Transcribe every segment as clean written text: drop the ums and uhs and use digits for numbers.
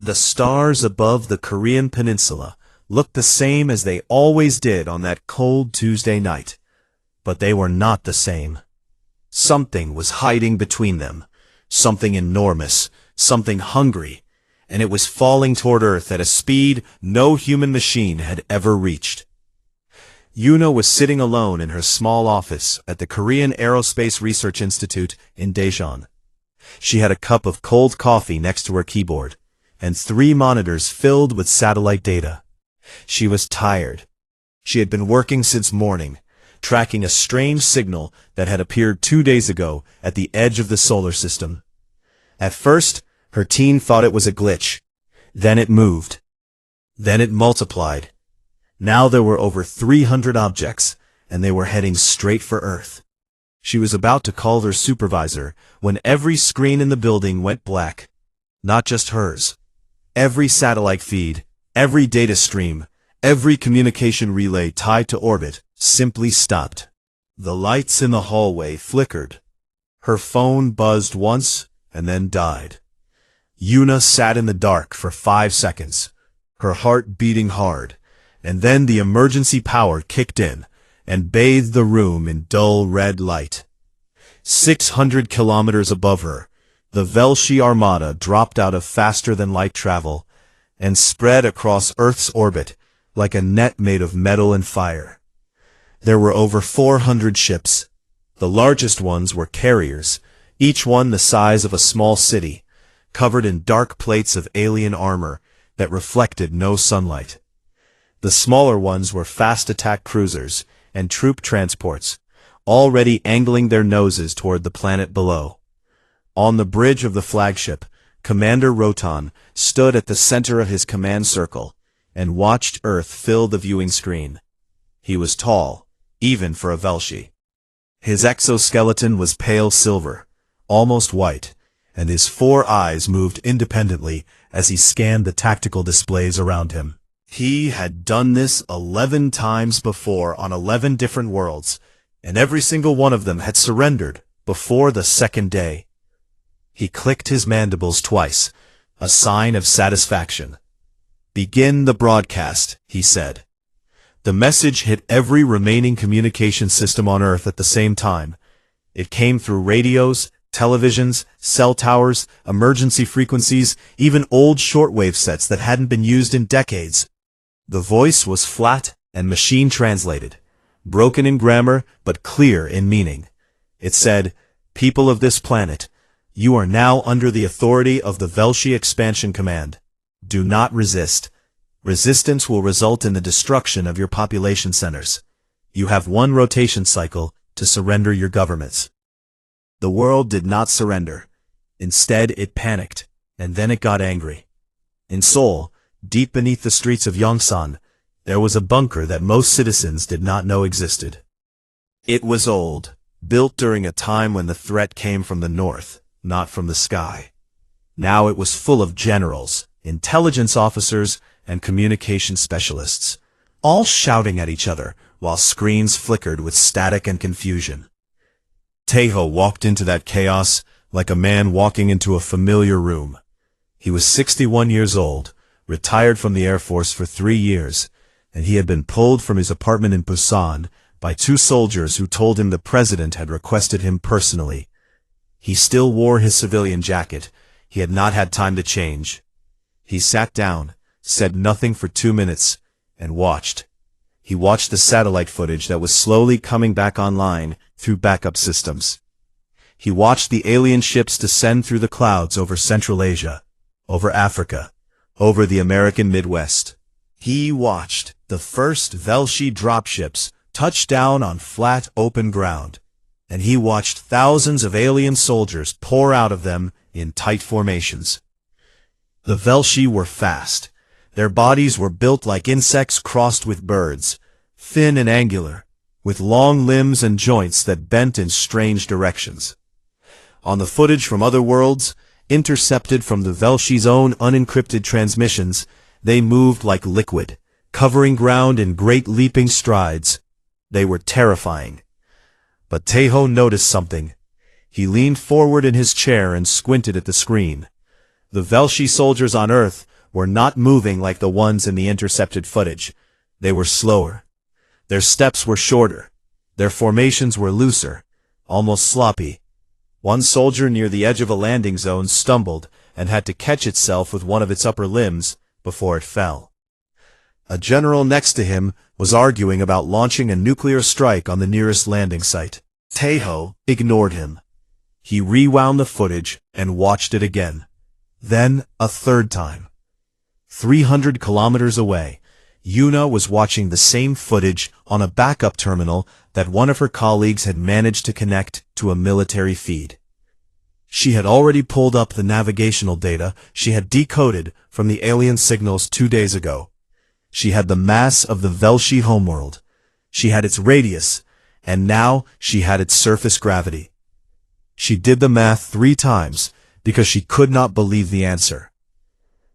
The stars above the Korean peninsula looked the same as they always did on that cold Tuesday night. But they were not the same. Something was hiding between them, something enormous, something hungry, and it was falling toward Earth at a speed no human machine had ever reached. Yuna was sitting alone in her small office at the Korean Aerospace Research Institute in Daejeon. She had a cup of cold coffee next to her keyboard, and 3 monitors filled with satellite data. She was tired. She had been working since morning, tracking a strange signal that had appeared 2 days ago at the edge of the solar system. At first, her team thought it was a glitch. Then it moved. Then it multiplied. Now there were over 300 objects, and they were heading straight for Earth. She was about to call their supervisor when every screen in the building went black. Not just hers. Every satellite feed, every data stream, every communication relay tied to orbit simply stopped. The lights in the hallway flickered. Her phone buzzed once and then died. Yuna sat in the dark for 5 seconds, her heart beating hard, and then the emergency power kicked in and bathed the room in dull red light. 600 kilometers above her, the Velshi Armada dropped out of faster-than-light travel and spread across Earth's orbit like a net made of metal and fire. There were over 400 ships. The largest ones were carriers, each one the size of a small city, covered in dark plates of alien armor that reflected no sunlight. The smaller ones were fast attack cruisers and troop transports, already angling their noses toward the planet below. On the bridge of the flagship, Commander Rotan stood at the center of his command circle and watched Earth fill the viewing screen. He was tall, even for a Velshi. His exoskeleton was pale silver, almost white, and his 4 eyes moved independently as he scanned the tactical displays around him. He had done this 11 times before on 11 different worlds, and every single one of them had surrendered before the second day. He clicked his mandibles twice, a sign of satisfaction. "Begin the broadcast," he said. The message hit every remaining communication system on Earth at the same time. It came through radios, televisions, cell towers, emergency frequencies, even old shortwave sets that hadn't been used in decades. The voice was flat and machine-translated, broken in grammar but clear in meaning. It said, "People of this planet, you are now under the authority of the Velshi Expansion Command. Do not resist. Resistance will result in the destruction of your population centers. You have 1 rotation cycle to surrender your governments." The world did not surrender. Instead, it panicked, and then it got angry. In Seoul, deep beneath the streets of Yongsan, there was a bunker that most citizens did not know existed. It was old, built during a time when the threat came from the north, not from the sky. Now it was full of generals, intelligence officers, and communication specialists, all shouting at each other while screens flickered with static and confusion. Taeho walked into that chaos like a man walking into a familiar room. He was 61 years old, retired from the Air Force for 3 years, and he had been pulled from his apartment in Busan by 2 soldiers who told him the president had requested him personally. He still wore his civilian jacket. He had not had time to change. He sat down, said nothing for 2 minutes, and watched. He watched the satellite footage that was slowly coming back online through backup systems. He watched the alien ships descend through the clouds over Central Asia, over Africa, over the American Midwest. He watched the first Velshi dropships touch down on flat, open ground, and he watched thousands of alien soldiers pour out of them in tight formations. The Velshi were fast. Their bodies were built like insects crossed with birds, thin and angular, with long limbs and joints that bent in strange directions. On the footage from other worlds, intercepted from the Velshi's own unencrypted transmissions, they moved like liquid, covering ground in great leaping strides. They were terrifying. But Taeho noticed something. He leaned forward in his chair and squinted at the screen. The Velshi soldiers on Earth were not moving like the ones in the intercepted footage. They were slower. Their steps were shorter. Their formations were looser, almost sloppy. One soldier near the edge of a landing zone stumbled and had to catch itself with one of its upper limbs before it fell. A general next to him was arguing about launching a nuclear strike on the nearest landing site. Taeho ignored him. He rewound the footage and watched it again. Then a third time. 300 kilometers away, Yuna was watching the same footage on a backup terminal that one of her colleagues had managed to connect to a military feed. She had already pulled up the navigational data she had decoded from the alien signals 2 days ago. She had the mass of the Velshi homeworld. She had its radius, and now she had its surface gravity. She did the math 3 times because she could not believe the answer.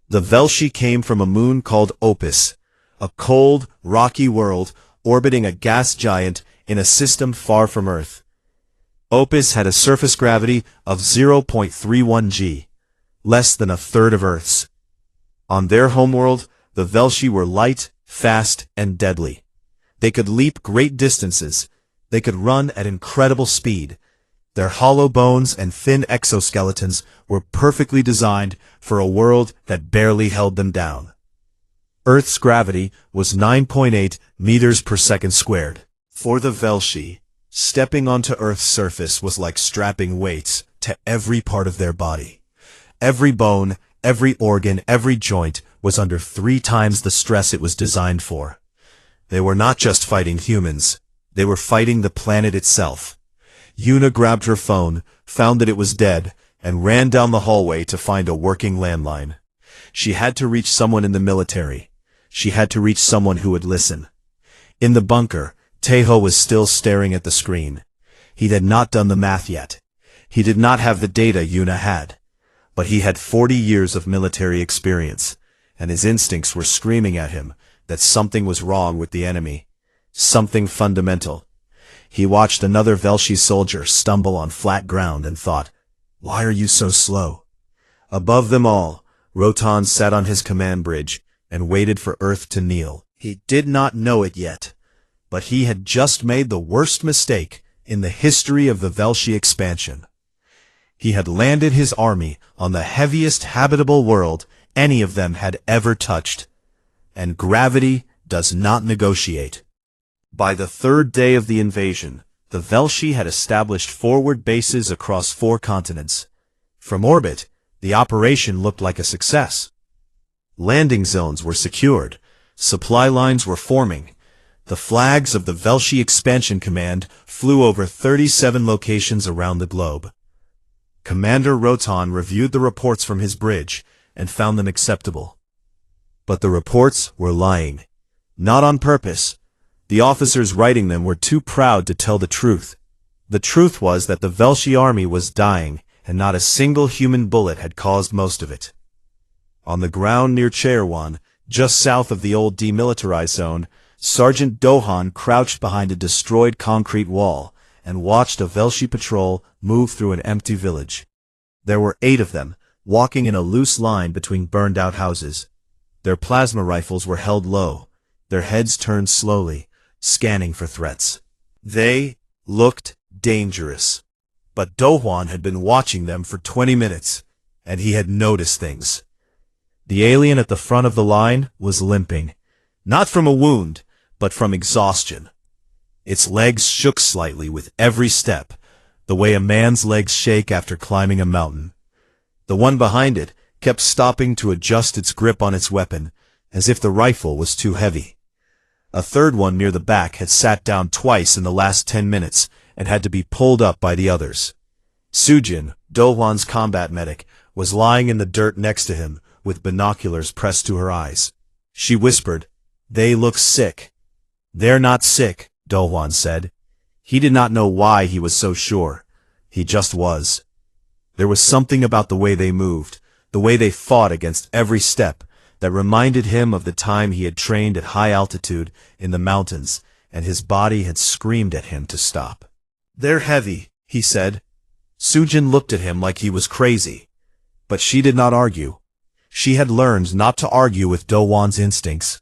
The Velshi came from a moon called Opus, a cold, rocky world orbiting a gas giant in a system far from Earth. Opus had a surface gravity of 0.31 g, less than a third of Earth's. On their homeworld, the Velshi were light, fast, and deadly. They could leap great distances. They could run at incredible speed. Their hollow bones and thin exoskeletons were perfectly designed for a world that barely held them down. Earth's gravity was 9.8 meters per second squared. For the Velshi, stepping onto Earth's surface was like strapping weights to every part of their body. Every bone, every organ, every joint was under 3 times the stress it was designed for. They were not just fighting humans. They were fighting the planet itself. Yuna grabbed her phone, found that it was dead, and ran down the hallway to find a working landline. She had to reach someone in the military. She had to reach someone who would listen. In the bunker, Taeho was still staring at the screen. He had not done the math yet. He did not have the data Yuna had. But he had 40 years of military experience, and his instincts were screaming at him that something was wrong with the enemy. Something fundamental. He watched another Velshi soldier stumble on flat ground and thought, "Why are you so slow?" Above them all, Rotan sat on his command bridge and waited for Earth to kneel. He did not know it yet, but he had just made the worst mistake in the history of the Velshi expansion. He had landed his army on the heaviest habitable world any of them had ever touched, and gravity does not negotiate. By the 3rd day of the invasion, the Velshi had established forward bases across 4 continents. From orbit, the operation looked like a success. Landing zones were secured, supply lines were forming. The flags of the Velshi Expansion Command flew over 37 locations around the globe. Commander Rotan reviewed the reports from his bridge and found them acceptable. But the reports were lying. Not on purpose. The officers writing them were too proud to tell the truth. The truth was that the Velshi army was dying, and not a single human bullet had caused most of it. On the ground near Chairwan, just south of the old demilitarized zone, Sergeant Dohan crouched behind a destroyed concrete wall and watched a Velshi patrol move through an empty village. There were 8 of them, walking in a loose line between burned-out houses. Their plasma rifles were held low, their heads turned slowly, scanning for threats. They looked dangerous. But Dohan had been watching them for 20 minutes, and he had noticed things. The alien at the front of the line was limping, not from a wound, but from exhaustion. Its legs shook slightly with every step, the way a man's legs shake after climbing a mountain. The one behind it kept stopping to adjust its grip on its weapon, as if the rifle was too heavy. A third one near the back had sat down twice in the last 10 minutes and had to be pulled up by the others. Sujin, Dohwan's combat medic, was lying in the dirt next to him, with binoculars pressed to her eyes. She whispered, "They look sick." "They're not sick," Dohwan said. He did not know why he was so sure. He just was. There was something about the way they moved, the way they fought against every step, that reminded him of the time he had trained at high altitude in the mountains, and his body had screamed at him to stop. "They're heavy," he said. Sujin looked at him like he was crazy. But she did not argue. She had learned not to argue with Do-won's instincts.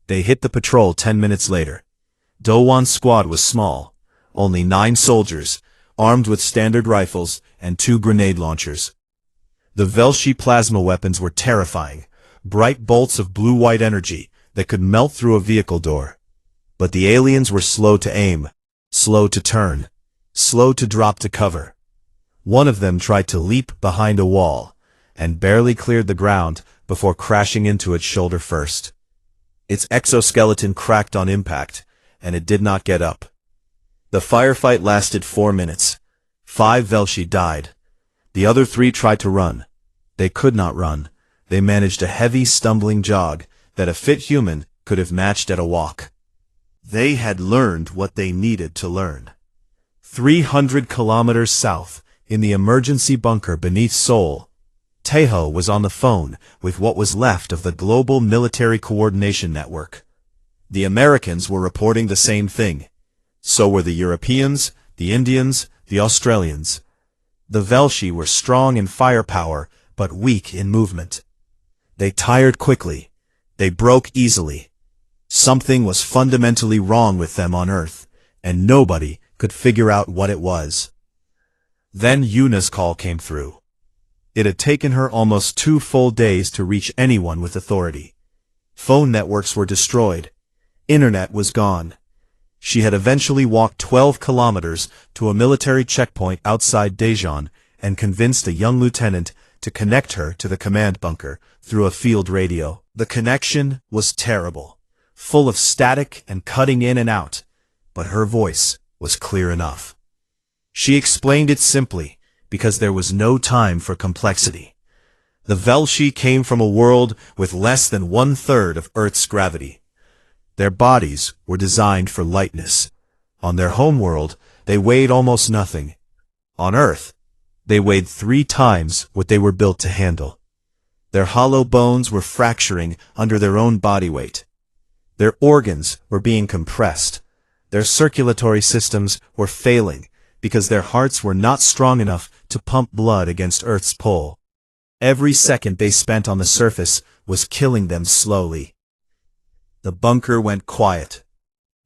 They hit the patrol 10 minutes later. Do-won's squad was small, only 9 soldiers, armed with standard rifles and 2 grenade launchers. The Velshi plasma weapons were terrifying, bright bolts of blue-white energy that could melt through a vehicle door. But the aliens were slow to aim, slow to turn, slow to drop to cover. One of them tried to leap behind a wall, and barely cleared the ground before crashing into its shoulder first. Its exoskeleton cracked on impact, and it did not get up. The firefight lasted 4 minutes. 5 Velshi died. The other 3 tried to run. They could not run. They managed a heavy, stumbling jog that a fit human could have matched at a walk. They had learned what they needed to learn. 300 kilometers south, in the emergency bunker beneath Seoul, Taeho was on the phone with what was left of the Global Military Coordination Network. The Americans were reporting the same thing. So were the Europeans, the Indians, the Australians. The Velshi were strong in firepower, but weak in movement. They tired quickly. They broke easily. Something was fundamentally wrong with them on Earth, and nobody could figure out what it was. Then Yuna's call came through. It had taken her almost 2 full days to reach anyone with authority. Phone networks were destroyed. Internet was gone. She had eventually walked 12 kilometers to a military checkpoint outside Daejeon and convinced a young lieutenant to connect her to the command bunker through a field radio. The connection was terrible, full of static and cutting in and out, but her voice was clear enough. She explained it simply, because there was no time for complexity. The Velshi came from a world with less than 1/3 of Earth's gravity. Their bodies were designed for lightness. On their homeworld, they weighed almost nothing. On Earth, they weighed 3 times what they were built to handle. Their hollow bones were fracturing under their own body weight. Their organs were being compressed. Their circulatory systems were failing because their hearts were not strong enough to pump blood against Earth's pull. Every second they spent on the surface was killing them slowly. The bunker went quiet.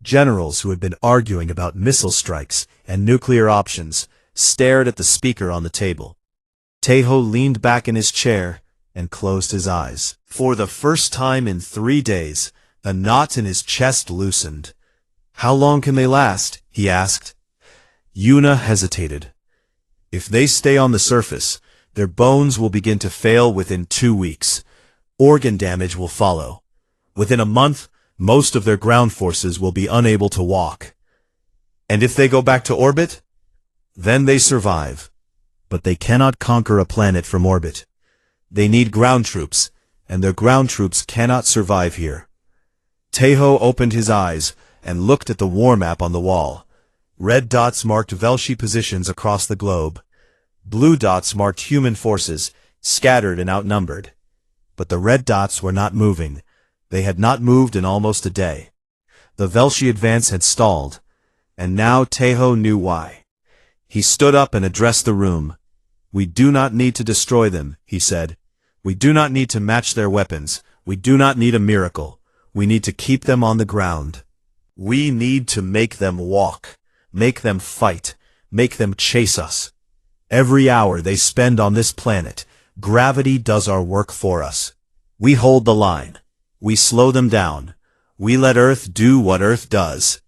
Generals who had been arguing about missile strikes and nuclear options stared at the speaker on the table. Taeho leaned back in his chair and closed his eyes. For the first time in 3 days, a knot in his chest loosened. "How long can they last?" he asked. Yuna hesitated. "If they stay on the surface, their bones will begin to fail within 2 weeks. Organ damage will follow. Within a month, most of their ground forces will be unable to walk. And if they go back to orbit, then they survive. But they cannot conquer a planet from orbit. They need ground troops, and their ground troops cannot survive here." Taeho opened his eyes and looked at the war map on the wall. Red dots marked Velshi positions across the globe. Blue dots marked human forces, scattered and outnumbered. But the red dots were not moving. They had not moved in almost a day. The Velshi advance had stalled, and now Taeho knew why. He stood up and addressed the room. "We do not need to destroy them," he said. "We do not need to match their weapons. We do not need a miracle. We need to keep them on the ground. We need to make them walk, make them fight, make them chase us. Every hour they spend on this planet, gravity does our work for us. We hold the line. We slow them down. We let Earth do what Earth does."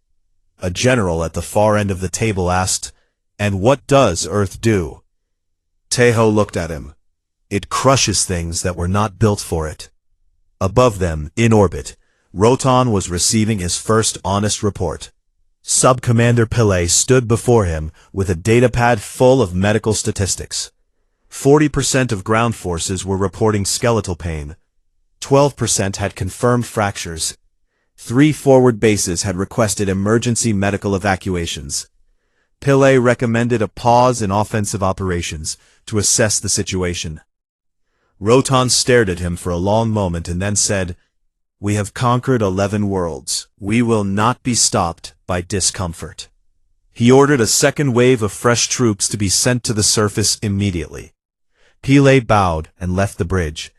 A general at the far end of the table asked, "And what does Earth do?" Taeho looked at him. "It crushes things that were not built for it." Above them, in orbit, Rotan was receiving his first honest report. Sub-Commander Pillay stood before him with a datapad full of medical statistics. 40% of ground forces were reporting skeletal pain. 12% had confirmed fractures. 3 forward bases had requested emergency medical evacuations. Pillay recommended a pause in offensive operations to assess the situation. Rotan stared at him for a long moment and then said, "We have conquered 11 worlds. We will not be stopped by discomfort." He ordered a second wave of fresh troops to be sent to the surface immediately. Pillay bowed and left the bridge.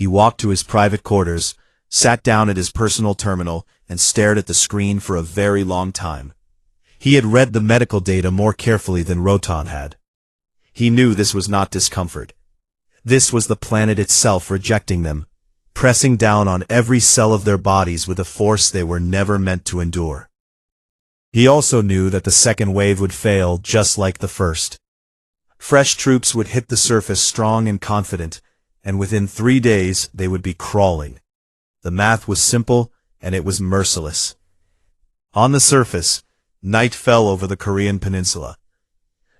He walked to his private quarters, sat down at his personal terminal, and stared at the screen for a very long time. He had read the medical data more carefully than Rotan had. He knew this was not discomfort. This was the planet itself rejecting them, pressing down on every cell of their bodies with a force they were never meant to endure. He also knew that the second wave would fail just like the first. Fresh troops would hit the surface strong and confident, and within 3 days they would be crawling. The math was simple, and it was merciless. On the surface, night fell over the Korean peninsula.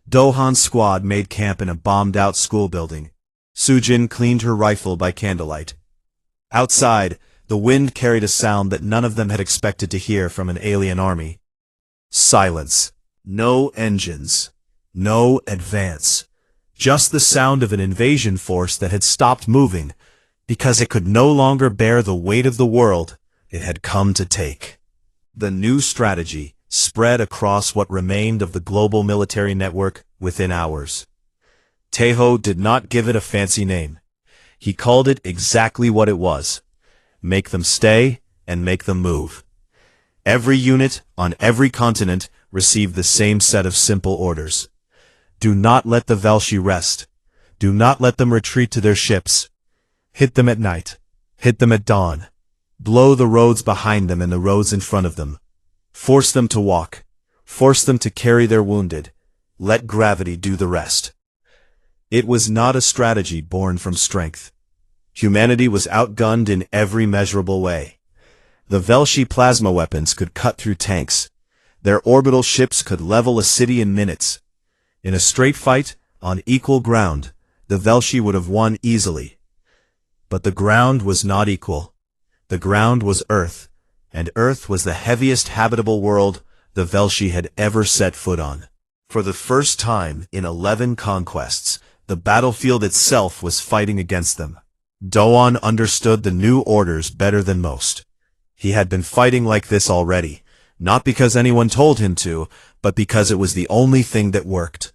Dohan's squad made camp in a bombed-out school building. Sujin cleaned her rifle by candlelight. Outside, the wind carried a sound that none of them had expected to hear from an alien army. Silence. No engines. No advance. Just the sound of an invasion force that had stopped moving, because it could no longer bear the weight of the world it had come to take. The new strategy spread across what remained of the global military network within hours. Taeho did not give it a fancy name. He called it exactly what it was. Make them stay and make them move. Every unit on every continent received the same set of simple orders. Do not let the Velshi rest. Do not let them retreat to their ships. Hit them at night. Hit them at dawn. Blow the roads behind them and the roads in front of them. Force them to walk. Force them to carry their wounded. Let gravity do the rest. It was not a strategy born from strength. Humanity was outgunned in every measurable way. The Velshi plasma weapons could cut through tanks. Their orbital ships could level a city in minutes. In a straight fight, on equal ground, the Velshi would have won easily. But the ground was not equal. The ground was Earth, and Earth was the heaviest habitable world the Velshi had ever set foot on. For the first time in 11 conquests, the battlefield itself was fighting against them. Doan understood the new orders better than most. He had been fighting like this already, not because anyone told him to, but because it was the only thing that worked.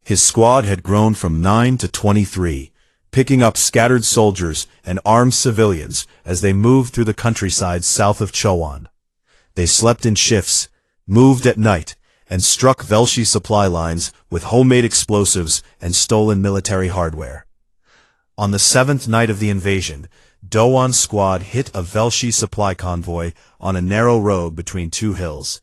His squad had grown from 9 to 23, picking up scattered soldiers and armed civilians as they moved through the countryside south of Chowan. They slept in shifts, moved at night, and struck Velshi supply lines with homemade explosives and stolen military hardware. On the 7th night of the invasion, Doan's squad hit a Velshi supply convoy on a narrow road between two hills.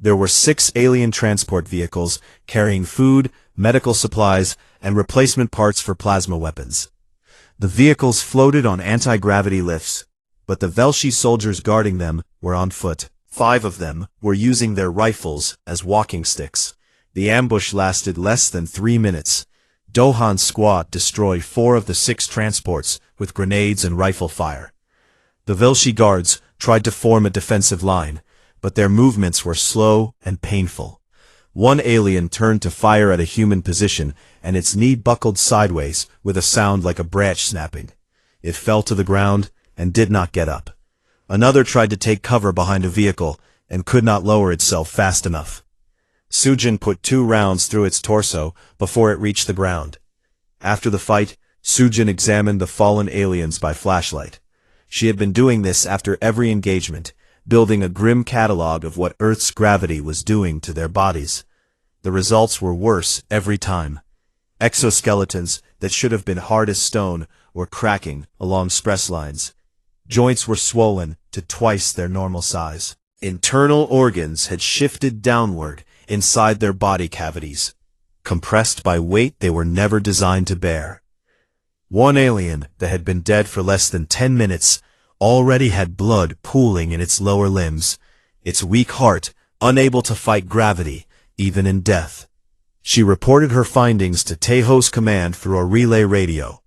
There were 6 alien transport vehicles carrying food, medical supplies, and replacement parts for plasma weapons. The vehicles floated on anti-gravity lifts, but the Velshi soldiers guarding them were on foot. 5 of them were using their rifles as walking sticks. The ambush lasted less than 3 minutes. Dohan's squad destroyed 4 of the 6 transports with grenades and rifle fire. The Velshi guards tried to form a defensive line, but their movements were slow and painful. One alien turned to fire at a human position, and its knee buckled sideways with a sound like a branch snapping. It fell to the ground and did not get up. Another tried to take cover behind a vehicle and could not lower itself fast enough. Sujin put 2 rounds through its torso before it reached the ground. After the fight, Sujin examined the fallen aliens by flashlight. She had been doing this after every engagement, building a grim catalog of what Earth's gravity was doing to their bodies. The results were worse every time. Exoskeletons that should have been hard as stone were cracking along stress lines. Joints were swollen to twice their normal size. Internal organs had shifted downward inside their body cavities, compressed by weight they were never designed to bear. One alien that had been dead for less than 10 minutes already had blood pooling in its lower limbs, its weak heart unable to fight gravity, even in death. She reported her findings to Taeho's command through a relay radio.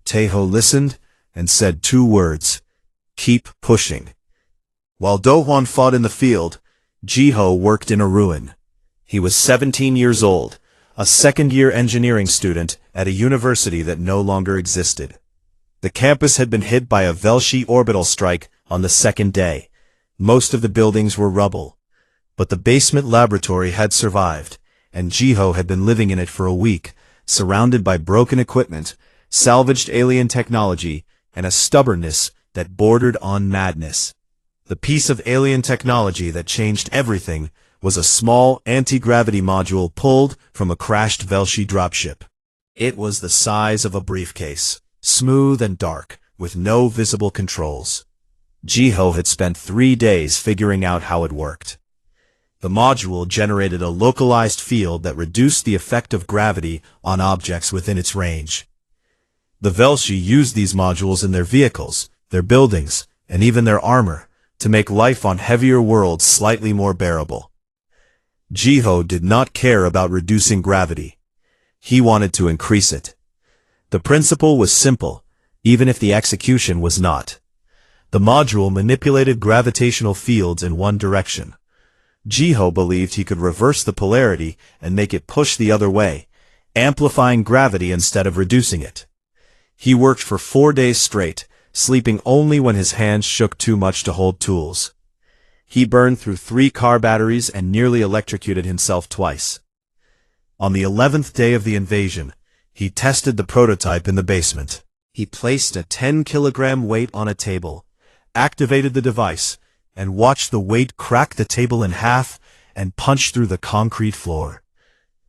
Taeho listened and said 2 words: keep pushing. While Dohwan fought in the field, Jiho worked in a ruin. He was 17 years old, a second-year engineering student at a university that no longer existed. The campus had been hit by a Velshi orbital strike on the 2nd day. Most of the buildings were rubble. But the basement laboratory had survived, and Jiho had been living in it for a week, surrounded by broken equipment, salvaged alien technology, and a stubbornness that bordered on madness. The piece of alien technology that changed everything was a small anti-gravity module pulled from a crashed Velshi dropship. It was the size of a briefcase, smooth and dark, with no visible controls. Jiho had spent 3 days figuring out how it worked. The module generated a localized field that reduced the effect of gravity on objects within its range. The Velshi used these modules in their vehicles, their buildings, and even their armor, to make life on heavier worlds slightly more bearable. Jiho did not care about reducing gravity. He wanted to increase it. The principle was simple, even if the execution was not. The module manipulated gravitational fields in one direction. Jiho believed he could reverse the polarity and make it push the other way, amplifying gravity instead of reducing it. He worked for 4 days straight, sleeping only when his hands shook too much to hold tools. He burned through 3 car batteries and nearly electrocuted himself twice. On the 11th day of the invasion, he tested the prototype in the basement. He placed a 10-kilogram weight on a table, activated the device, and watched the weight crack the table in half and punch through the concrete floor.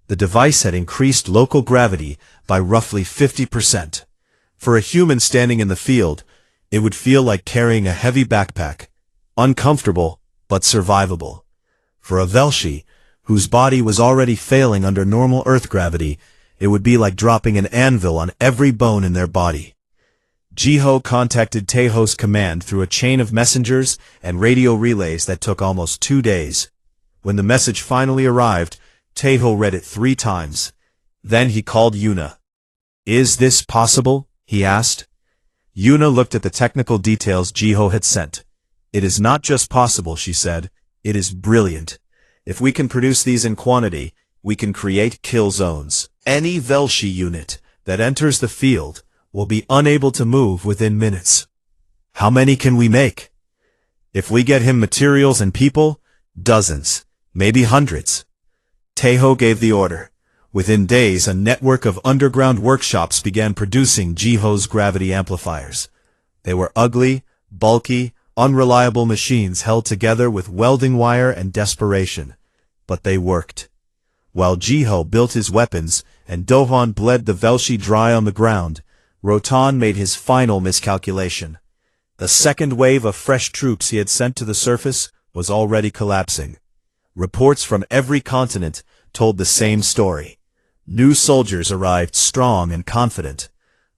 The device had increased local gravity by roughly 50%. For a human standing in the field, it would feel like carrying a heavy backpack, uncomfortable but survivable. For a Velshi, whose body was already failing under normal Earth gravity, it would be like dropping an anvil on every bone in their body. Jiho contacted Teiho's command through a chain of messengers and radio relays that took almost 2 days. When the message finally arrived, Teiho read it 3 times. Then he called Yuna. "Is this possible?" he asked. Yuna looked at the technical details Jiho had sent. "It is not just possible," she said. "It is brilliant. If we can produce these in quantity, we can create kill zones. Any Velshi unit that enters the field will be unable to move within minutes. How many can we make? If we get him materials and people, dozens, maybe hundreds." Teiho gave the order. Within days, a network of underground workshops began producing Jiho's gravity amplifiers. They were ugly, bulky, unreliable machines held together with welding wire and desperation. But they worked. While Jiho built his weapons and Dohon bled the Velshi dry on the ground, Rotan made his final miscalculation. The second wave of fresh troops he had sent to the surface was already collapsing. Reports from every continent told the same story. New soldiers arrived strong and confident.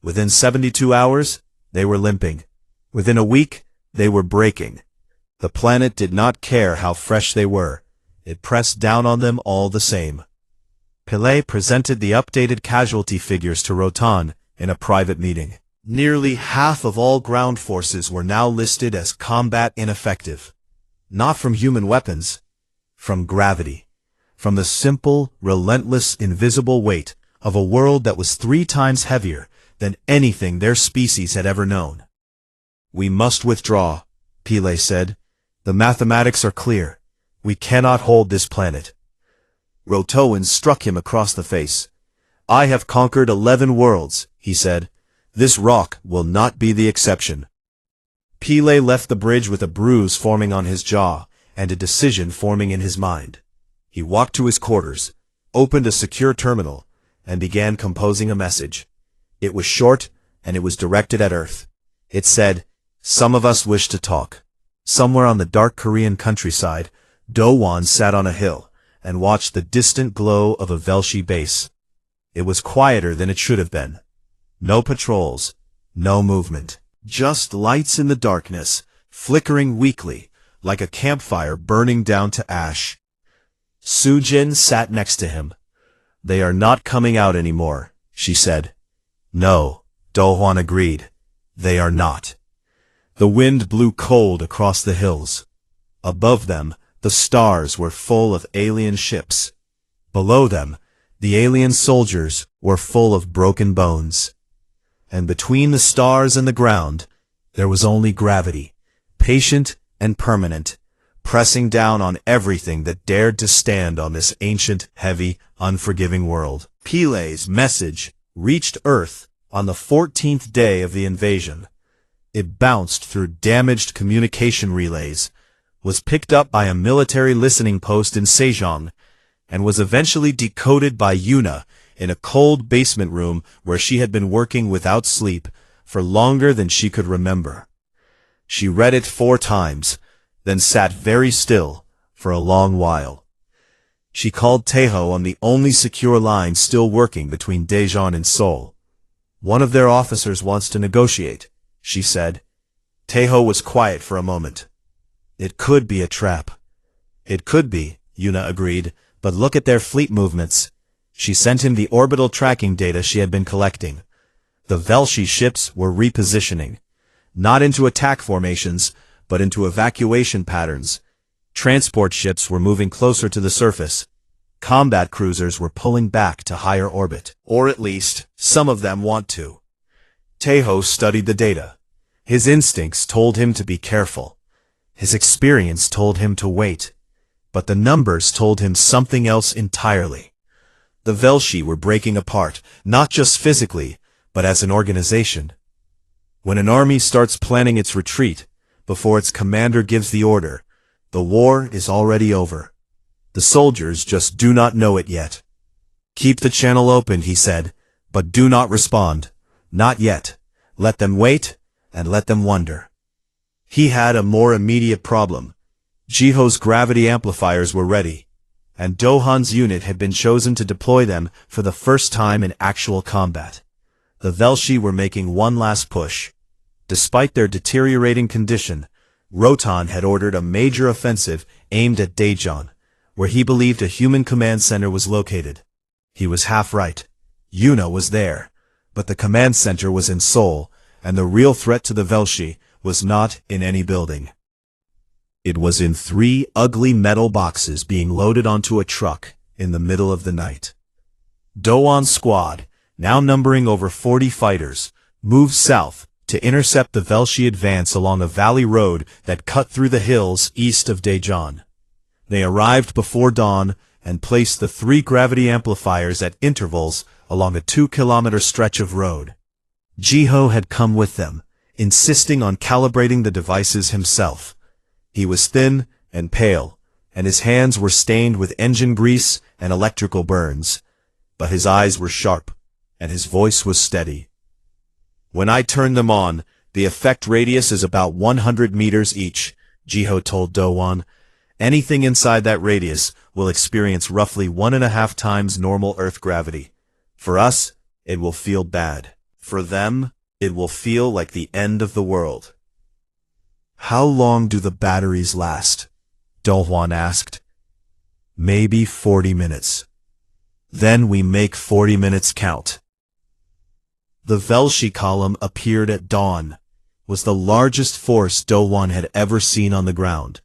Within 72 hours, they were limping. Within a week, they were breaking. The planet did not care how fresh they were. It pressed down on them all the same. Pele presented the updated casualty figures to Rotan in a private meeting. Nearly half of all ground forces were now listed as combat ineffective. Not from human weapons, from gravity. From the simple, relentless, invisible weight of a world that was 3 times heavier than anything their species had ever known. "We must withdraw," Pele said. "The mathematics are clear. We cannot hold this planet." Rotoan struck him across the face. "I have conquered 11 worlds," he said. "This rock will not be the exception." Pele left the bridge with a bruise forming on his jaw and a decision forming in his mind. He walked to his quarters, opened a secure terminal, and began composing a message. It was short, and it was directed at Earth. It said, "Some of us wish to talk." Somewhere on the dark Korean countryside, Do-won sat on a hill and watched the distant glow of a Velshi base. It was quieter than it should have been. No patrols, no movement. Just lights in the darkness, flickering weakly, like a campfire burning down to ash. Sujin sat next to him. "They are not coming out anymore," she said. "No," Do-hwan agreed. "They are not." The wind blew cold across the hills. Above them, the stars were full of alien ships. Below them, the alien soldiers were full of broken bones. And between the stars and the ground, there was only gravity, patient and permanent, pressing down on everything that dared to stand on this ancient, heavy, unforgiving world. Pele's message reached Earth on the 14th day of the invasion. It bounced through damaged communication relays, was picked up by a military listening post in Sejong, and was eventually decoded by Yuna in a cold basement room where she had been working without sleep for longer than she could remember. She read it 4 times, then sat very still for a long while. She called Taeho on the only secure line still working between Daejeon and Seoul. "One of their officers wants to negotiate," she said. Taeho was quiet for a moment. "It could be a trap." "It could be," Yuna agreed, "but look at their fleet movements." She sent him the orbital tracking data she had been collecting. The Velshi ships were repositioning, not into attack formations, but into evacuation patterns. Transport ships were moving closer to the surface. Combat cruisers were pulling back to higher orbit. Or at least, some of them want to. Taeho studied the data. His instincts told him to be careful. His experience told him to wait. But the numbers told him something else entirely. The Velshi were breaking apart, not just physically, but as an organization. When an army starts planning its retreat, before its commander gives the order, the war is already over. The soldiers just do not know it yet. "Keep the channel open," he said, "but do not respond. Not yet. Let them wait, and let them wonder." He had a more immediate problem. Jiho's gravity amplifiers were ready, and Dohan's unit had been chosen to deploy them for the first time in actual combat. The Velshi were making one last push. Despite their deteriorating condition, Rotan had ordered a major offensive aimed at Daejeon, where he believed a human command center was located. He was half right. Yuna was there, but the command center was in Seoul, and the real threat to the Velshi was not in any building. It was in 3 ugly metal boxes being loaded onto a truck in the middle of the night. Doan's squad, now numbering over 40 fighters, moved south to intercept the Velshi advance along a valley road that cut through the hills east of Daejeon. They arrived before dawn and placed the 3 gravity amplifiers at intervals along a 2-kilometer stretch of road. Jiho had come with them, insisting on calibrating the devices himself. He was thin and pale, and his hands were stained with engine grease and electrical burns, but his eyes were sharp, and his voice was steady. "When I turn them on, the effect radius is about 100 meters each," Jiho told Dowan. "Anything inside that radius will experience roughly 1.5 times normal Earth gravity. For us, it will feel bad. For them, it will feel like the end of the world." "How long do the batteries last?" Dohwan asked. "Maybe 40 minutes. Then we make 40 minutes count." The Velshi column appeared at dawn, was the largest force Dowan had ever seen on the ground.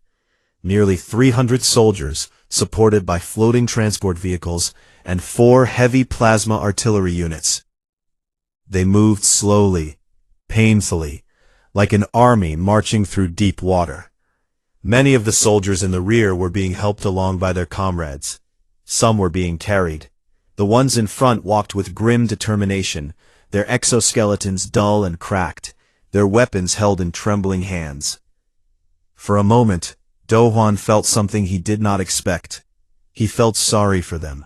Nearly 300 soldiers, supported by floating transport vehicles, and 4 heavy plasma artillery units. They moved slowly, painfully, like an army marching through deep water. Many of the soldiers in the rear were being helped along by their comrades. Some were being carried. The ones in front walked with grim determination, their exoskeletons dull and cracked, their weapons held in trembling hands. For a moment, Dohwan felt something he did not expect. He felt sorry for them.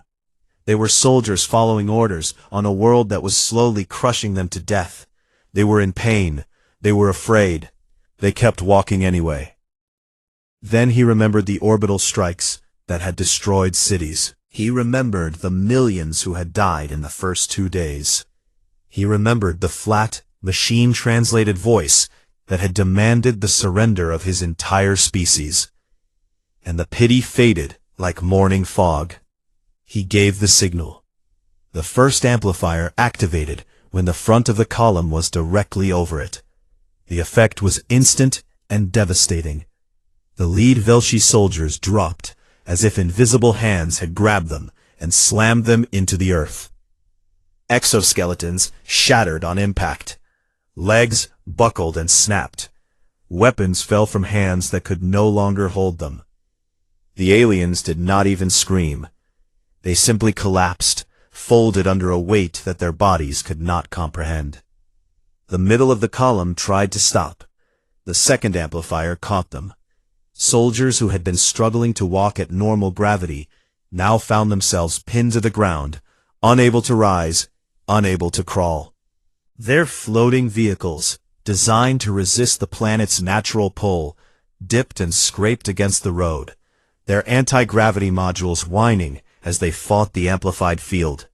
They were soldiers following orders on a world that was slowly crushing them to death. They were in pain. They were afraid. They kept walking anyway. Then he remembered the orbital strikes that had destroyed cities. He remembered the millions who had died in the first 2 days. He remembered the flat, machine-translated voice that had demanded the surrender of his entire species. And the pity faded like morning fog. He gave the signal. The first amplifier activated when the front of the column was directly over it. The effect was instant and devastating. The lead Velshi soldiers dropped, as if invisible hands had grabbed them and slammed them into the earth. Exoskeletons shattered on impact. Legs buckled and snapped. Weapons fell from hands that could no longer hold them. The aliens did not even scream. They simply collapsed, folded under a weight that their bodies could not comprehend. The middle of the column tried to stop. The second amplifier caught them. Soldiers who had been struggling to walk at normal gravity now found themselves pinned to the ground, unable to rise, unable to crawl. Their floating vehicles, designed to resist the planet's natural pull, dipped and scraped against the road, their anti-gravity modules whining as they fought the amplified field.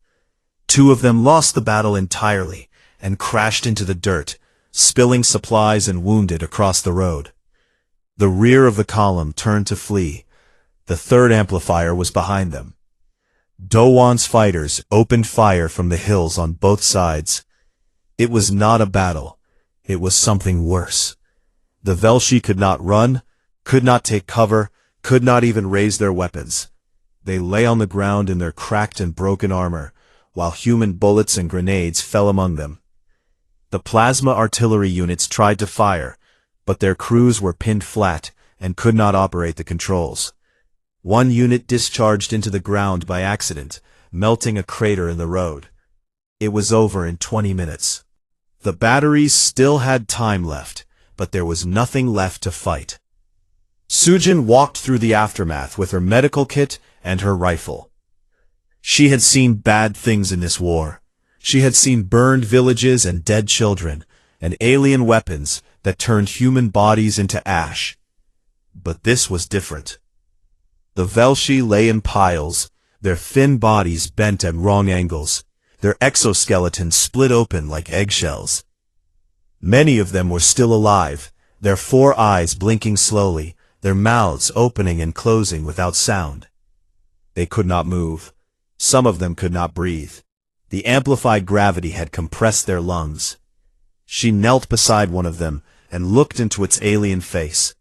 Two of them lost the battle entirely and crashed into the dirt, spilling supplies and wounded across the road. The rear of the column turned to flee. The third amplifier was behind them. Dowan's fighters opened fire from the hills on both sides. It was not a battle. It was something worse. The Velshi could not run, could not take cover, could not even raise their weapons. They lay on the ground in their cracked and broken armor, while human bullets and grenades fell among them. The plasma artillery units tried to fire, but their crews were pinned flat and could not operate the controls. One unit discharged into the ground by accident, melting a crater in the road. It was over in 20 minutes. The batteries still had time left, but there was nothing left to fight. Sujin walked through the aftermath with her medical kit and her rifle. She had seen bad things in this war. She had seen burned villages and dead children, and alien weapons that turned human bodies into ash. But this was different. The Velshi lay in piles, their thin bodies bent at wrong angles, their exoskeletons split open like eggshells. Many of them were still alive, their four eyes blinking slowly, their mouths opening and closing without sound. They could not move. Some of them could not breathe. The amplified gravity had compressed their lungs. She knelt beside one of them and looked into its alien face.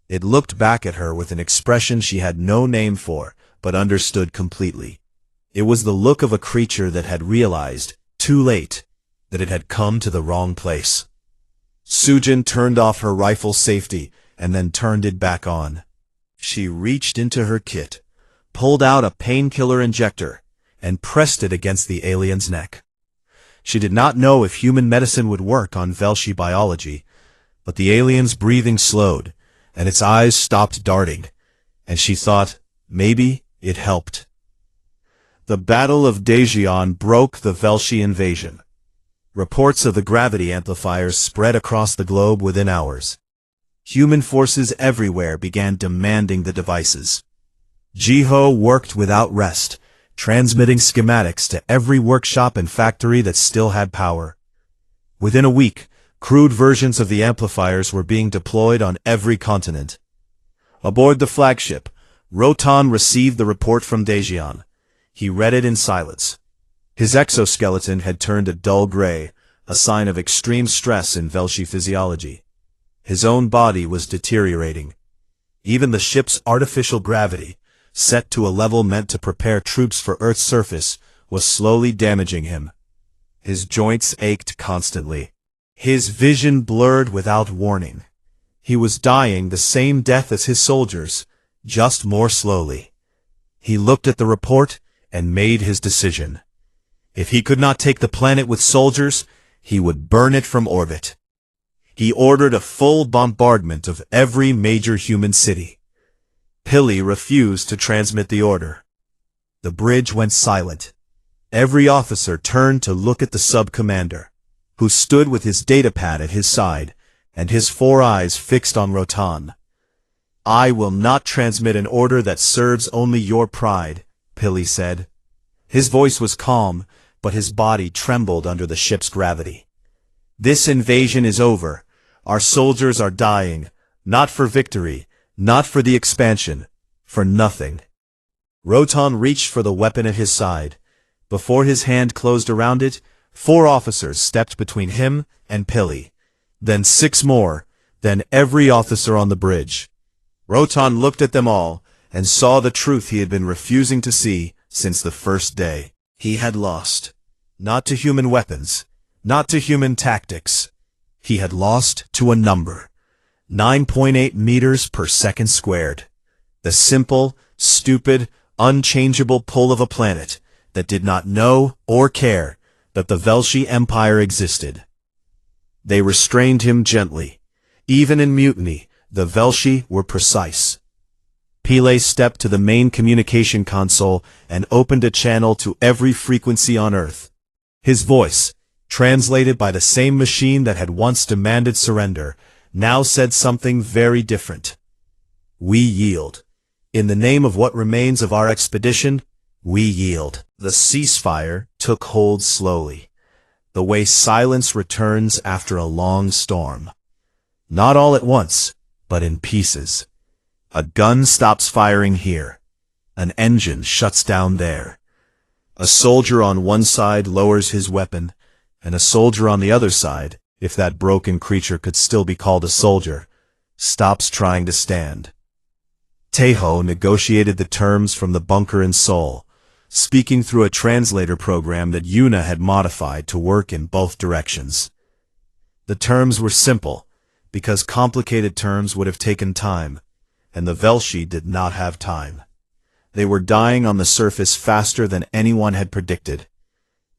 It looked back at her with an expression she had no name for, but understood completely. It was the look of a creature that had realized, too late, that it had come to the wrong place. Sujin turned off her rifle's safety and then turned it back on. She reached into her kit, pulled out a painkiller injector, and pressed it against the alien's neck. She did not know if human medicine would work on Velshi biology, but the alien's breathing slowed, and its eyes stopped darting, and she thought, maybe it helped. The Battle of Daejeon broke the Velshi invasion. Reports of the gravity amplifiers spread across the globe within hours. Human forces everywhere began demanding the devices. Jiho worked without rest, transmitting schematics to every workshop and factory that still had power. Within a week, crude versions of the amplifiers were being deployed on every continent. Aboard the flagship, Rotan received the report from Daejeon. He read it in silence. His exoskeleton had turned a dull gray, a sign of extreme stress in Velshi physiology. His own body was deteriorating. Even the ship's artificial gravity, set to a level meant to prepare troops for Earth's surface, was slowly damaging him. His joints ached constantly. His vision blurred without warning. He was dying the same death as his soldiers, just more slowly. He looked at the report and made his decision. If he could not take the planet with soldiers, he would burn it from orbit. He ordered a full bombardment of every major human city. Pili refused to transmit the order. The bridge went silent. Every officer turned to look at the sub-commander, who stood with his datapad at his side, and his four eyes fixed on Rotan. "I will not transmit an order that serves only your pride," Pili said. His voice was calm, but his body trembled under the ship's gravity. "This invasion is over. Our soldiers are dying, not for victory, not for the expansion, for nothing." Rotan reached for the weapon at his side. Before his hand closed around it, 4 officers stepped between him and Pili. Then 6 more, then every officer on the bridge. Rotan looked at them all and saw the truth he had been refusing to see since the first day. He had lost. Not to human weapons, not to human tactics. He had lost to a number. 9.8 meters per second squared. The simple, stupid, unchangeable pull of a planet that did not know or care that the Velshi Empire existed. They restrained him gently. Even in mutiny, the Velshi were precise. Pele stepped to the main communication console and opened a channel to every frequency on Earth. His voice, translated by the same machine that had once demanded surrender, now said something very different. We yield. In the name of what remains of our expedition, we yield. The ceasefire took hold slowly, the way silence returns after a long storm. Not all at once, but in pieces. A gun stops firing here. An engine shuts down there. A soldier on one side lowers his weapon, and a soldier on the other side, if that broken creature could still be called a soldier, stops trying to stand. Tejo negotiated the terms from the bunker in Seoul, speaking through a translator program that Yuna had modified to work in both directions. The terms were simple, because complicated terms would have taken time, and the Velshi did not have time. They were dying on the surface faster than anyone had predicted.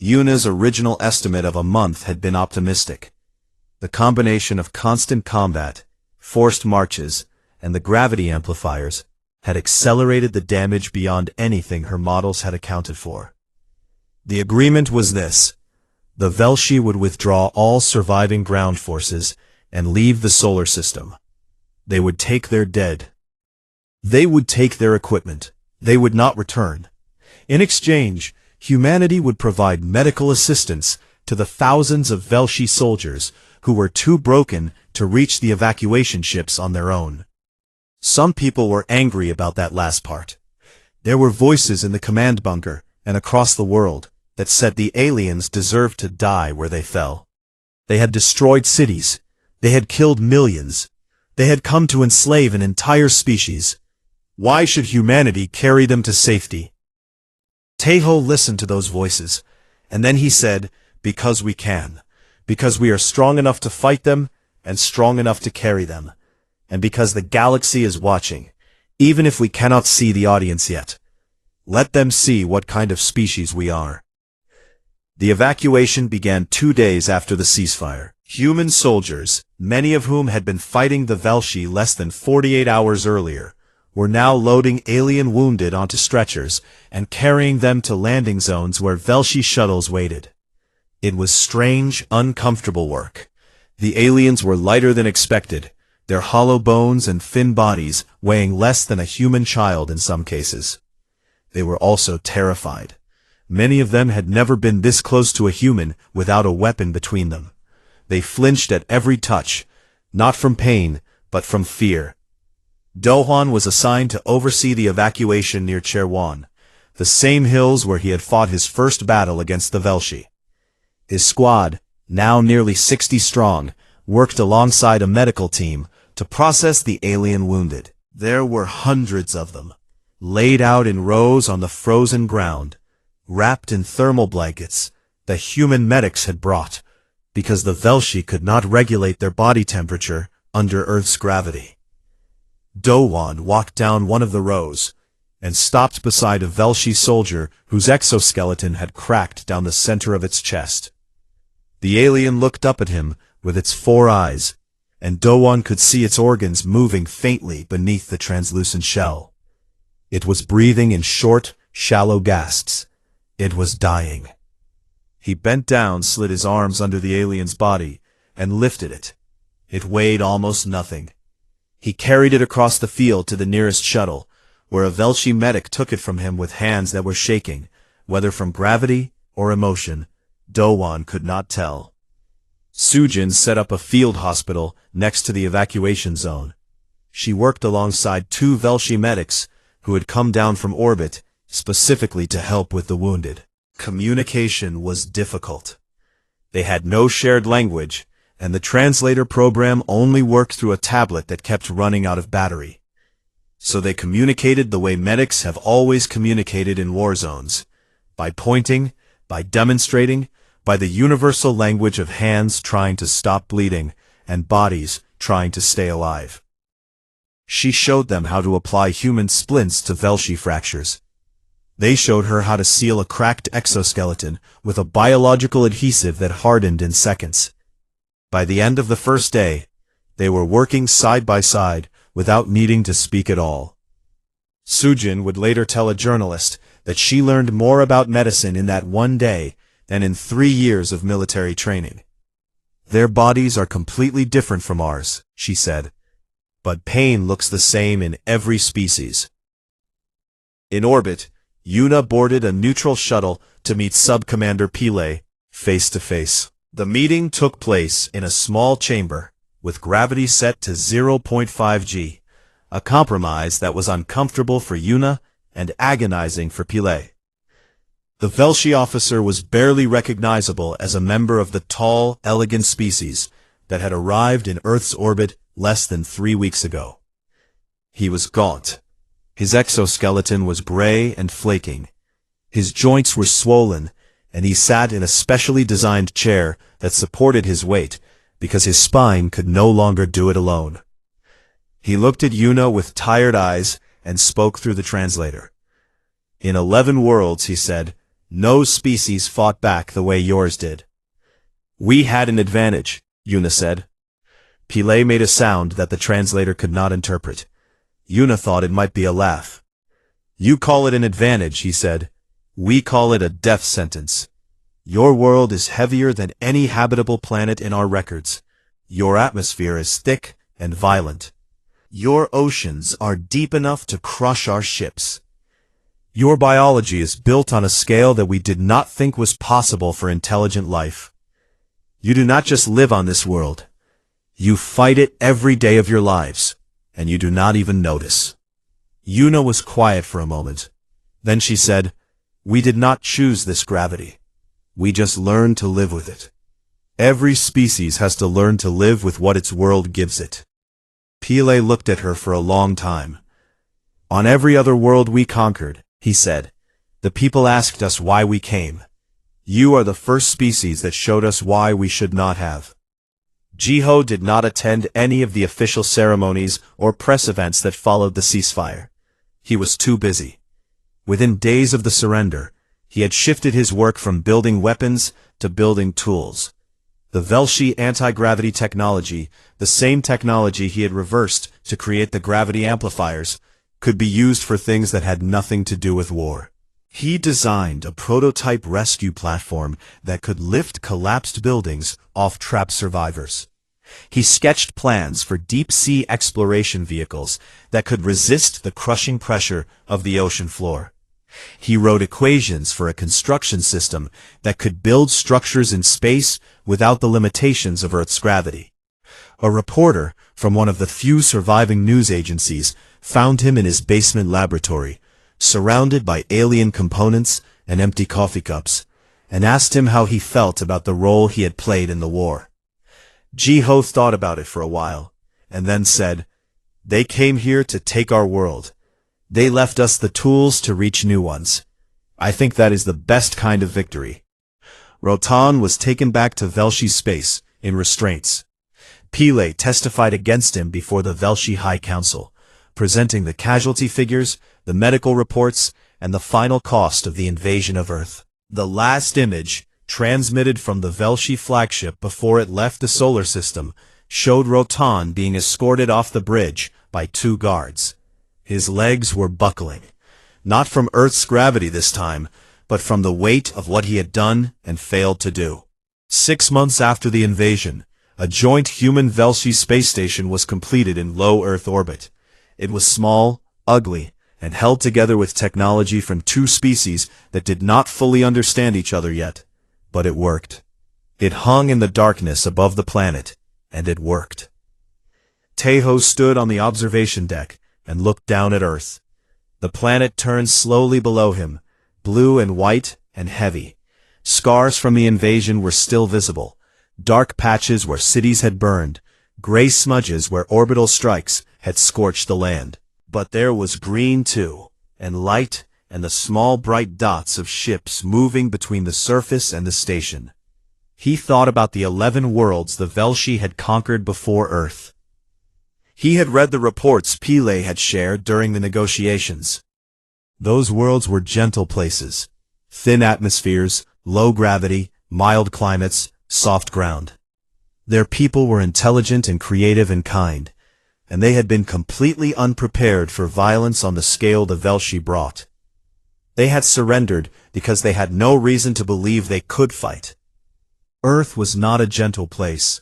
Yuna's original estimate of a month had been optimistic. The combination of constant combat, forced marches, and the gravity amplifiers had accelerated the damage beyond anything her models had accounted for. The agreement was this: the Velshi would withdraw all surviving ground forces and leave the solar system. They would take their dead. They would take their equipment. They would not return. In exchange, humanity would provide medical assistance to the thousands of Velshi soldiers who were too broken to reach the evacuation ships on their own. Some people were angry about that last part. There were voices in the command bunker and across the world that said the aliens deserved to die where they fell. They had destroyed cities. They had killed millions. They had come to enslave an entire species. Why should humanity carry them to safety? Tejo listened to those voices, and then he said, because we can. Because we are strong enough to fight them, and strong enough to carry them. And because the galaxy is watching, even if we cannot see the audience yet. Let them see what kind of species we are. The evacuation began 2 days after the ceasefire. Human soldiers, many of whom had been fighting the Velshi less than 48 hours earlier, were now loading alien wounded onto stretchers and carrying them to landing zones where Velshi shuttles waited. It was strange, uncomfortable work. The aliens were lighter than expected, their hollow bones and thin bodies weighing less than a human child in some cases. They were also terrified. Many of them had never been this close to a human without a weapon between them. They flinched at every touch, not from pain, but from fear. Dohwan was assigned to oversee the evacuation near Cherwan, the same hills where he had fought his first battle against the Velshi. His squad, now nearly 60 strong, worked alongside a medical team to process the alien wounded. There were hundreds of them, laid out in rows on the frozen ground, wrapped in thermal blankets the human medics had brought, because the Velshi could not regulate their body temperature under Earth's gravity. Dohwan walked down one of the rows, and stopped beside a Velshi soldier whose exoskeleton had cracked down the center of its chest. The alien looked up at him with its 4 eyes, and Dohwan could see its organs moving faintly beneath the translucent shell. It was breathing in short, shallow gasps. It was dying. He bent down, slid his arms under the alien's body, and lifted it. It weighed almost nothing. He carried it across the field to the nearest shuttle, where a Velshi medic took it from him with hands that were shaking, whether from gravity or emotion. Dohwan could not tell. Sujin set up a field hospital next to the evacuation zone. She worked alongside 2 Velshi medics who had come down from orbit specifically to help with the wounded. Communication was difficult. They had no shared language, and the translator program only worked through a tablet that kept running out of battery. So they communicated the way medics have always communicated in war zones, by pointing, by demonstrating, by the universal language of hands trying to stop bleeding and bodies trying to stay alive. She showed them how to apply human splints to Velshi fractures. They showed her how to seal a cracked exoskeleton with a biological adhesive that hardened in seconds. By the end of the first day, they were working side by side without needing to speak at all. Sujin would later tell a journalist that she learned more about medicine in that one day than in 3 years of military training. Their bodies are completely different from ours, she said, but pain looks the same in every species. In orbit, Yuna boarded a neutral shuttle to meet Sub-Commander Pile face to face. The meeting took place in a small chamber, with gravity set to 0.5 g, a compromise that was uncomfortable for Yuna and agonizing for Pile. The Velshi officer was barely recognizable as a member of the tall, elegant species that had arrived in Earth's orbit less than 3 weeks ago. He was gaunt. His exoskeleton was gray and flaking. His joints were swollen, and he sat in a specially designed chair that supported his weight because his spine could no longer do it alone. He looked at Yuna with tired eyes and spoke through the translator. In 11 worlds, he said, no species fought back the way yours did. We had an advantage, Yuna said. Pile made a sound that the translator could not interpret. Yuna thought it might be a laugh. You call it an advantage, he said. We call it a death sentence. Your world is heavier than any habitable planet in our records. Your atmosphere is thick and violent. Your oceans are deep enough to crush our ships. Your biology is built on a scale that we did not think was possible for intelligent life. You do not just live on this world. You fight it every day of your lives, and you do not even notice. Yuna was quiet for a moment. Then she said, we did not choose this gravity. We just learned to live with it. Every species has to learn to live with what its world gives it. Pile looked at her for a long time. On every other world we conquered, he said, the people asked us why we came. You are the first species that showed us why we should not have. Jiho did not attend any of the official ceremonies or press events that followed the ceasefire. He was too busy. Within days of the surrender, he had shifted his work from building weapons to building tools. The Velshi anti-gravity technology, the same technology he had reversed to create the gravity amplifiers, could be used for things that had nothing to do with war. He designed a prototype rescue platform that could lift collapsed buildings off trapped survivors. He sketched plans for deep-sea exploration vehicles that could resist the crushing pressure of the ocean floor. He wrote equations for a construction system that could build structures in space without the limitations of Earth's gravity. A reporter from one of the few surviving news agencies found him in his basement laboratory, surrounded by alien components and empty coffee cups, and asked him how he felt about the role he had played in the war. Jiho thought about it for a while, and then said, they came here to take our world. They left us the tools to reach new ones. I think that is the best kind of victory. Rotan was taken back to Velshi space in restraints. Pile testified against him before the Velshi High Council, presenting the casualty figures, the medical reports, and the final cost of the invasion of Earth. The last image, transmitted from the Velshi flagship before it left the solar system, showed Rotan being escorted off the bridge by 2 guards. His legs were buckling, not from Earth's gravity this time, but from the weight of what he had done and failed to do. 6 months after the invasion, a joint human-Velshi space station was completed in low Earth orbit. It was small, ugly, and held together with technology from 2 species that did not fully understand each other yet. But it worked. It hung in the darkness above the planet, and it worked. Tejo stood on the observation deck and looked down at Earth. The planet turned slowly below him, blue and white and heavy. Scars from the invasion were still visible. Dark patches where cities had burned, gray smudges where orbital strikes had scorched the land. But there was green too, and light, and the small bright dots of ships moving between the surface and the station. He thought about the 11 worlds the Velshi had conquered before Earth. He had read the reports Pile had shared during the negotiations. Those worlds were gentle places. Thin atmospheres, low gravity, mild climates, soft ground. Their people were intelligent and creative and kind, and they had been completely unprepared for violence on the scale the Velshi brought. They had surrendered because they had no reason to believe they could fight. Earth was not a gentle place.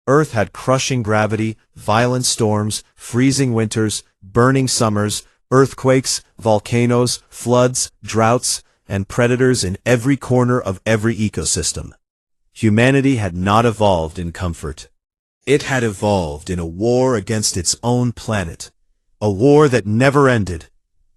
Earth had crushing gravity, violent storms, freezing winters, burning summers, earthquakes, volcanoes, floods, droughts, and predators in every corner of every ecosystem. Humanity had not evolved in comfort. It had evolved in a war against its own planet, a war that never ended,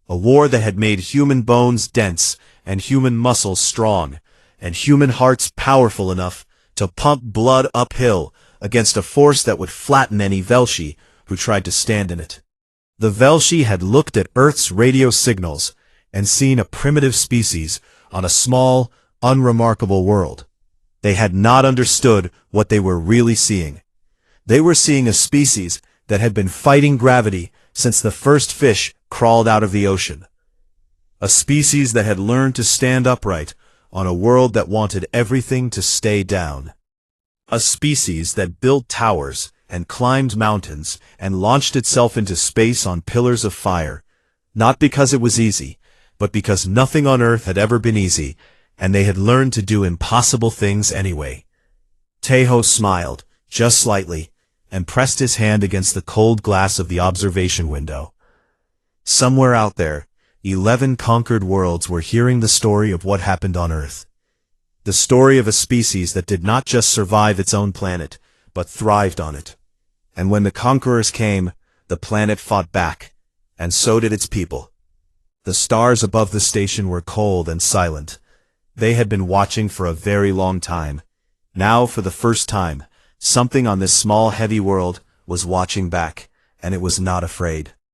a war that had made human bones dense and human muscles strong, and human hearts powerful enough to pump blood uphill against a force that would flatten any Velshi who tried to stand in it. The Velshi had looked at Earth's radio signals and seen a primitive species on a small, unremarkable world. They had not understood what they were really seeing. They were seeing a species that had been fighting gravity since the first fish crawled out of the ocean. A species that had learned to stand upright on a world that wanted everything to stay down. A species that built towers and climbed mountains and launched itself into space on pillars of fire, not because it was easy, but because nothing on Earth had ever been easy, and they had learned to do impossible things anyway. Tejo smiled, just slightly, and pressed his hand against the cold glass of the observation window. Somewhere out there, 11 conquered worlds were hearing the story of what happened on Earth. The story of a species that did not just survive its own planet, but thrived on it. And when the conquerors came, the planet fought back, and so did its people. The stars above the station were cold and silent. They had been watching for a very long time. Now, for the first time, something on this small, heavy world was watching back, and it was not afraid.